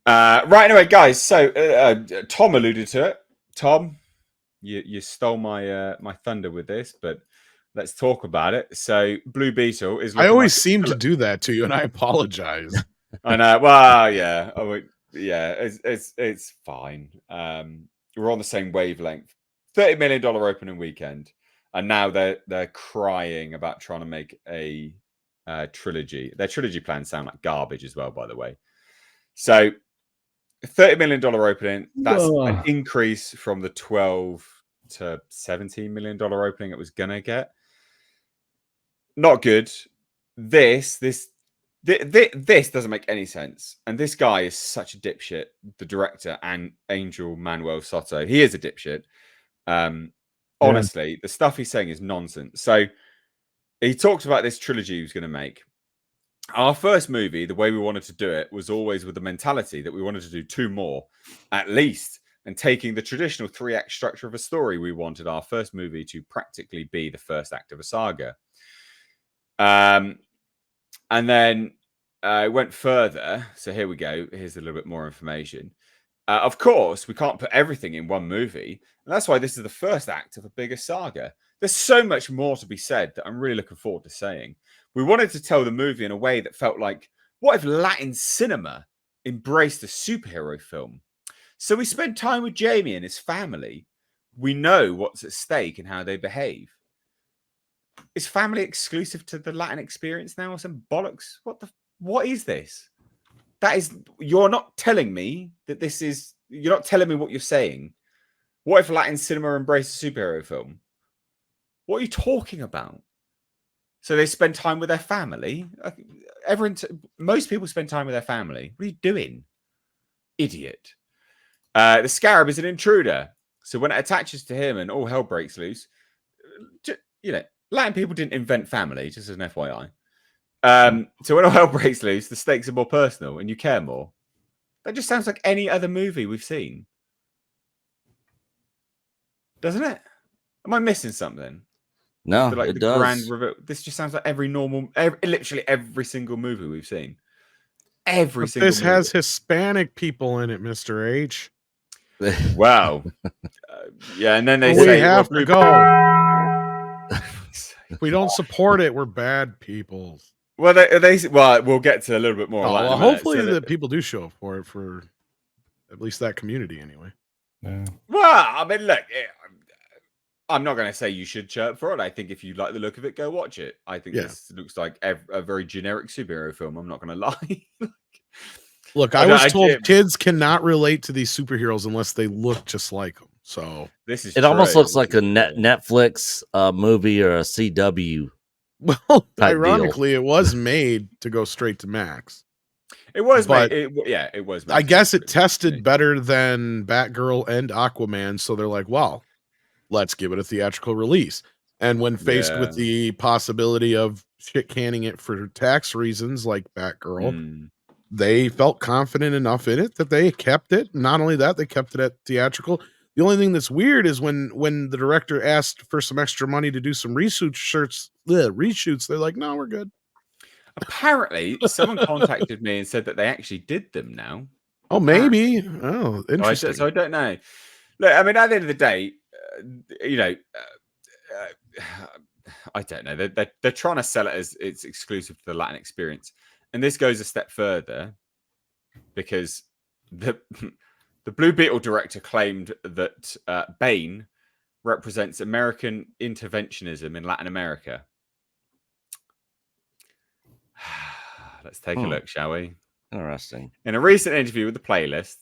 Right, anyway, guys. So Tom alluded to it. Tom, you stole my thunder with this, but let's talk about it. So Blue Beetle is I looking always like seem to do that to you, and I apologize. I know. Well, yeah. Yeah. It's fine. We're on the same wavelength. $30 million opening weekend, and now they're crying about trying to make a trilogy. Their trilogy plans sound like garbage as well, by the way. So $30 million opening. That's an increase from the 12 to $17 million opening it was gonna get. Not good. This doesn't make any sense. And this guy is such a dipshit. The director and Angel Manuel Soto, he is a dipshit. Honestly, the stuff he's saying is nonsense. So he talked about this trilogy he was going to make. Our first movie, the way we wanted to do it, was always with the mentality that we wanted to do two more, at least, and taking the traditional 3-act structure of a story. We wanted our first movie to practically be the first act of a saga. And then it went further. So here we go. Here's a little bit more information. Of course, we can't put everything in one movie. And that's why this is the first act of a bigger saga. There's so much more to be said that I'm really looking forward to saying. We wanted to tell the movie in a way that felt like, what if Latin cinema embraced a superhero film? So we spent time with Jamie and his family. We know what's at stake and how they behave. Is family exclusive to the Latin experience now or some bollocks? What is this? That is, you're not telling me that this is, you're not telling me what you're saying. What if Latin cinema embraced a superhero film? What are you talking about? So they spend time with their family? Most people spend time with their family. What are you doing? Idiot. The Scarab is an intruder. So when it attaches to him and all hell breaks loose, Latin people didn't invent family, just as an FYI. So when all hell breaks loose, the stakes are more personal and you care more. That just sounds like any other movie we've seen. Doesn't it? Am I missing something? No, like it the does. grand reveal. This just sounds like literally every single movie we've seen. Every single This movie. has Hispanic people in it, Mr. H. Wow. Yeah, and then they we say have to go. If we don't support it, we're bad people. Well, we'll get to a little bit more. Well, hopefully the people do show up for it, for at least that community, anyway. Yeah. Well, I mean, look, I'm not going to say you should chirp for it. I think if you like the look of it, go watch it. I think this looks like a very generic superhero film. I'm not going to lie. Look, I was told kids cannot relate to these superheroes unless they look just like them. So this is it almost looks like a Netflix movie or a CW. Well, ironically, it was made to go straight to Max. It was, but it was. I guess it tested better than Batgirl and Aquaman, so they're like, "Well, let's give it a theatrical release." And when faced with the possibility of shit canning it for tax reasons, like Batgirl, they felt confident enough in it that they kept it. Not only that, they kept it at theatrical. The only thing that's weird is when the director asked for some extra money to do some reshoots, they're like, "No, we're good." Apparently, someone contacted me and said that they actually did them now. Oh, maybe. Oh, interesting. So I don't know. Look, I mean, at the end of the day, I don't know. They're trying to sell it as it's exclusive to the Latin experience, and this goes a step further because the Blue Beetle director claimed that Bane represents American interventionism in Latin America. Let's take a look, shall we? Interesting. In a recent interview with the Playlist,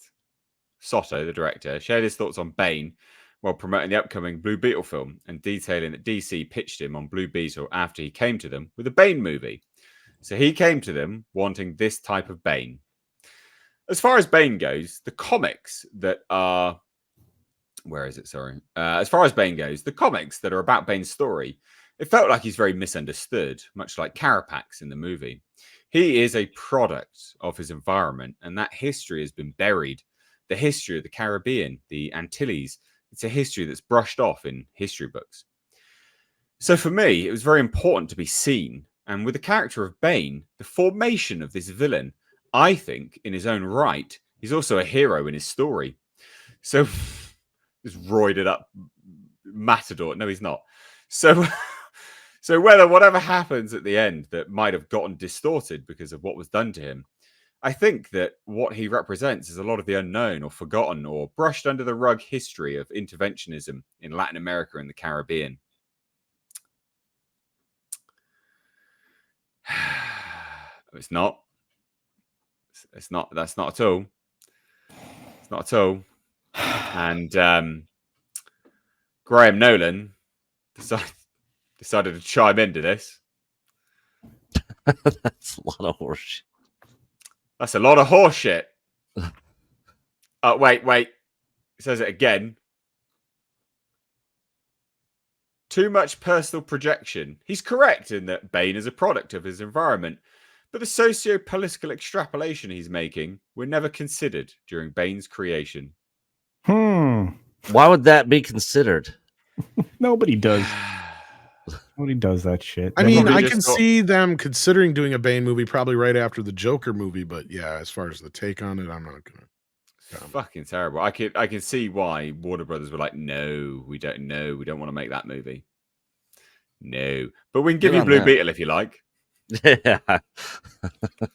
Soto, the director, shared his thoughts on Bane while promoting the upcoming Blue Beetle film and detailing that DC pitched him on Blue Beetle after he came to them with a Bane movie. So he came to them wanting this type of Bane. As far as Bane goes, the comics that are... Where is it? Sorry. As far as Bane goes, the comics that are about Bane's story, it felt like he's very misunderstood, much like Carapax in the movie. He is a product of his environment, and that history has been buried. The history of the Caribbean, the Antilles, it's a history that's brushed off in history books. So for me, it was very important to be seen. And with the character of Bane, the formation of this villain, I think, in his own right, He's also a hero in his story. So just roided up matador. No, he's not. So so whatever happens at the end that might have gotten distorted because of what was done to him, I think that what he represents is a lot of the unknown or forgotten or brushed under the rug history of interventionism in Latin America and the Caribbean. It's not. It's not. That's not at all. It's not at all. And Graham Nolan decided to chime into this. That's a lot of horseshit. That's a lot of horseshit. Wait. It says it again. Too much personal projection. He's correct in that Bane is a product of his environment, but the socio-political extrapolation he's making were never considered during Bane's creation. Why would that be considered? Nobody does. Nobody does that shit. I mean, I can see them considering doing a Bane movie probably right after the Joker movie, but yeah, as far as the take on it, I'm not gonna. Fucking terrible. I can see why Warner Brothers were like, no, we don't know. We don't want to make that movie. No. But we can give you Blue Beetle if you like. Yeah.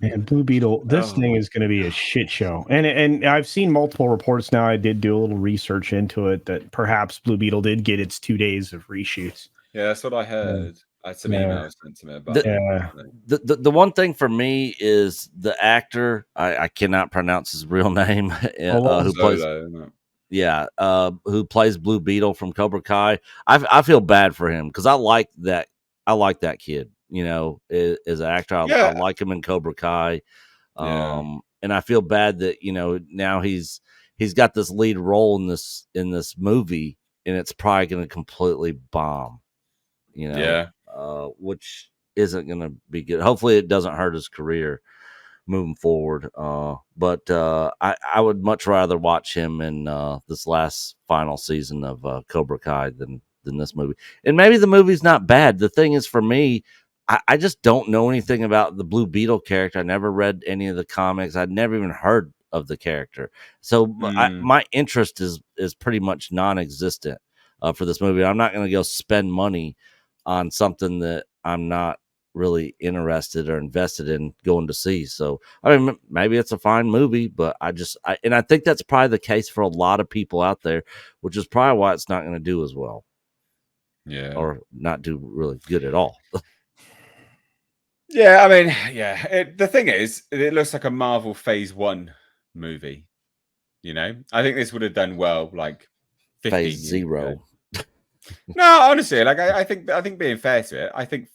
Man, Blue Beetle, this thing is going to be a shit show. And I've seen multiple reports now. I did do a little research into it that perhaps Blue Beetle did get its 2 days of reshoots. Yeah, that's what I heard. I had some emails sent to me about the one thing for me is the actor. I cannot pronounce his real name. Who plays Blue Beetle from Cobra Kai. I feel bad for him because I like that kid. You know, as an actor, I like him in Cobra Kai. And I feel bad that now he's got this lead role in this movie, and it's probably going to completely bomb. Which isn't going to be good. Hopefully it doesn't hurt his career moving forward. But I would much rather watch him in this last final season of Cobra Kai than this movie. And maybe the movie's not bad. The thing is, for me, I just don't know anything about the Blue Beetle character. I never read any of the comics. I'd never even heard of the character. So my interest is pretty much non-existent for this movie. I'm not going to go spend money on something that I'm not really interested or invested in going to see. So, I mean, maybe it's a fine movie, but I think that's probably the case for a lot of people out there, which is probably why it's not going to do as well. Yeah. Or not do really good at all. Yeah, I mean, the thing is, it looks like a Marvel Phase 1 movie. I think this would have done well, like 15 Phase 0. No, honestly, like I think being fair to it, I think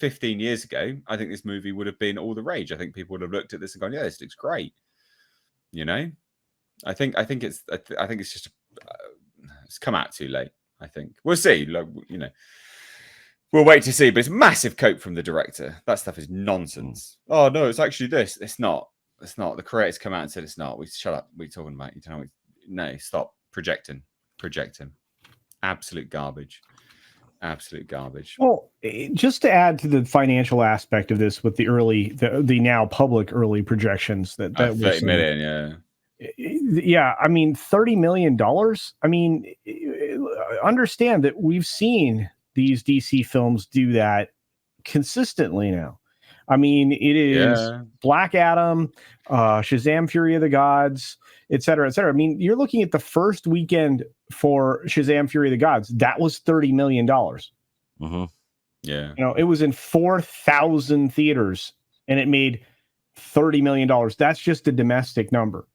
15 years ago, I think this movie would have been all the rage. I think people would have looked at this and gone, "Yeah, this looks great." I think it's just it's come out too late. I think we'll see. Like, we'll wait to see. But it's massive cope from the director. That stuff is nonsense. Oh no, it's actually this. It's not. It's not. The creators come out and said it's not. We shut up. What are you talking about? You don't know. No, stop projecting. Absolute garbage. Well, just to add to the financial aspect of this, with the now public early projections that 30 million, yeah. I mean, $30 million. I mean, understand that we've seen these DC films do that consistently now. I mean, it is Black Adam, Shazam, Fury of the Gods, et cetera, et cetera. I mean, you're looking at the first weekend for Shazam, Fury of the Gods. That was $30 million. Mm-hmm. Yeah. It was in 4,000 theaters and it made $30 million. That's just a domestic number.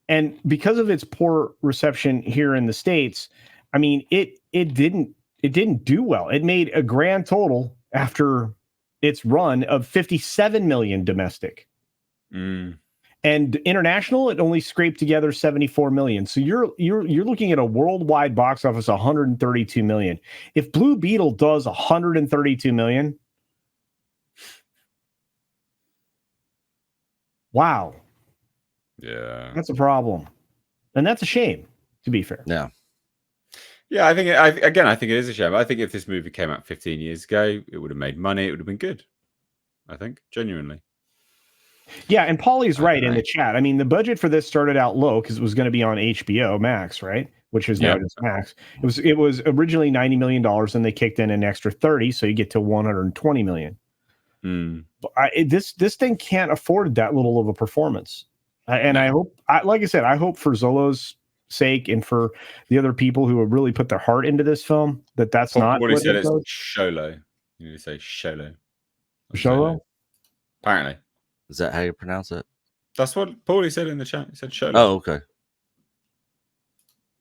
And because of its poor reception here in the States, I mean, it didn't do well. It made a grand total after its run of 57 million domestic. And international, it only scraped together 74 million. So you're looking at a worldwide box office 132 million. If Blue Beetle does 132 million, wow. Yeah. That's a problem. And that's a shame, to be fair. Yeah. Yeah, I think it is a shame. I think if this movie came out 15 years ago, it would have made money. It would have been good. I think, genuinely. Yeah, and Paulie's right in the chat. I mean, the budget for this started out low because it was going to be on HBO Max, right? Which is now just Max. It was originally $90 million, and they kicked in an extra 30, so you get to 120 million. This thing can't afford that little of a performance. And I hope, like I said, I hope for Zolo's sake and for the other people who have really put their heart into this film that's not what he said. It's Sholo. You need to say Sholo. Sholo? Apparently. Is that how you pronounce it? That's what Paulie said in the chat. He said Sholo. Oh, okay.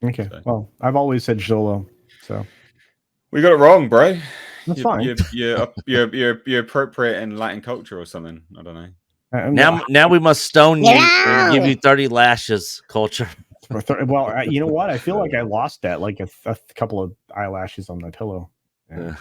Okay. Well, I've always said Sholo, so we got it wrong, bro. That's fine. You're appropriating Latin culture or something. I don't know. Now we must stone you and give you 30 lashes, culture. Well, you know what? I feel like I lost that, like a couple of eyelashes on my pillow. Yeah.